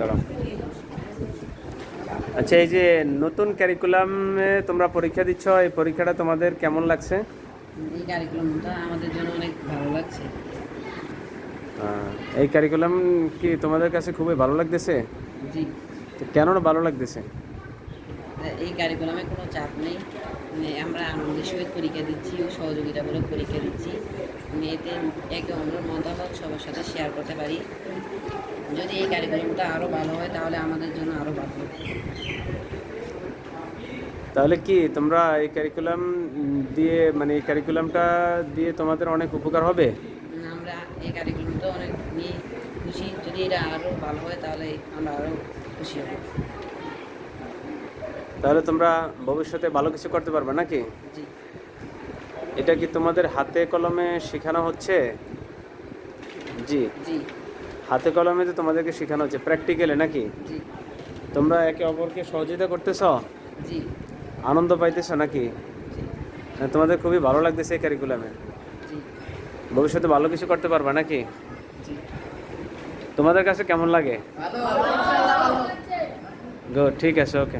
দাঁড়াও। আচ্ছা, এই যে নতুন ক্যারিকুলামে তোমরা পরীক্ষা দিচ্ছ, এই পরীক্ষাটা তোমাদের কেমন লাগছে? এই কারিকুলামটা আমাদের জন্য অনেক ভালো লাগছে। এই কারিকুলাম কি তোমাদের কাছে খুবই ভালো লাগতেছে? জি। তো কেন ভালো লাগতেছে? এই কারিকুলামে কোনো চাপ নেই, মানে আমরা আনন্দের সহিত পরীক্ষা দিচ্ছি ও সহযোগিতামূলক পরীক্ষা দিচ্ছি। এতে একে অন্যের মতামত সবার সাথে শেয়ার করতে পারি। যদি এই কারিকুলামটা আরও ভালো হয় তাহলে আমাদের জন্য আরও ভালো হবে। তাহলে কি তোমরা এই ক্যারিকুলাম দিয়ে, মানে এই ক্যারিকুলামটা দিয়ে তোমাদের অনেক উপকার হবে? আমরা এই কারিকুলামটা অনেক নিয়ে খুশি। যদি এটা আরও ভালো হয় তাহলে আমরা আরও খুশি হব। তাহলে তোমরা ভবিষ্যতে ভালো কিছু করতে পারবে নাকি? জি। এটা কি তোমাদের হাতে কলমে শেখানো হচ্ছে? জি। জি। হাতে কলমে তো তোমাদেরকে শেখানো হচ্ছে, প্র্যাকটিক্যালে নাকি? জি। তোমরা একে অপরকে সহযোগিতা করতেছ, জি। আনন্দ পাইতেছ নাকি? জি। তোমাদের খুবই ভালো লাগতেছে এই ক্যারিকুলামে? জি। ভবিষ্যতে ভালো কিছু করতে পারবা নাকি? জি। তোমাদের কাছে কেমন লাগে? ভালো। গুড, ঠিক আছে, ওকে।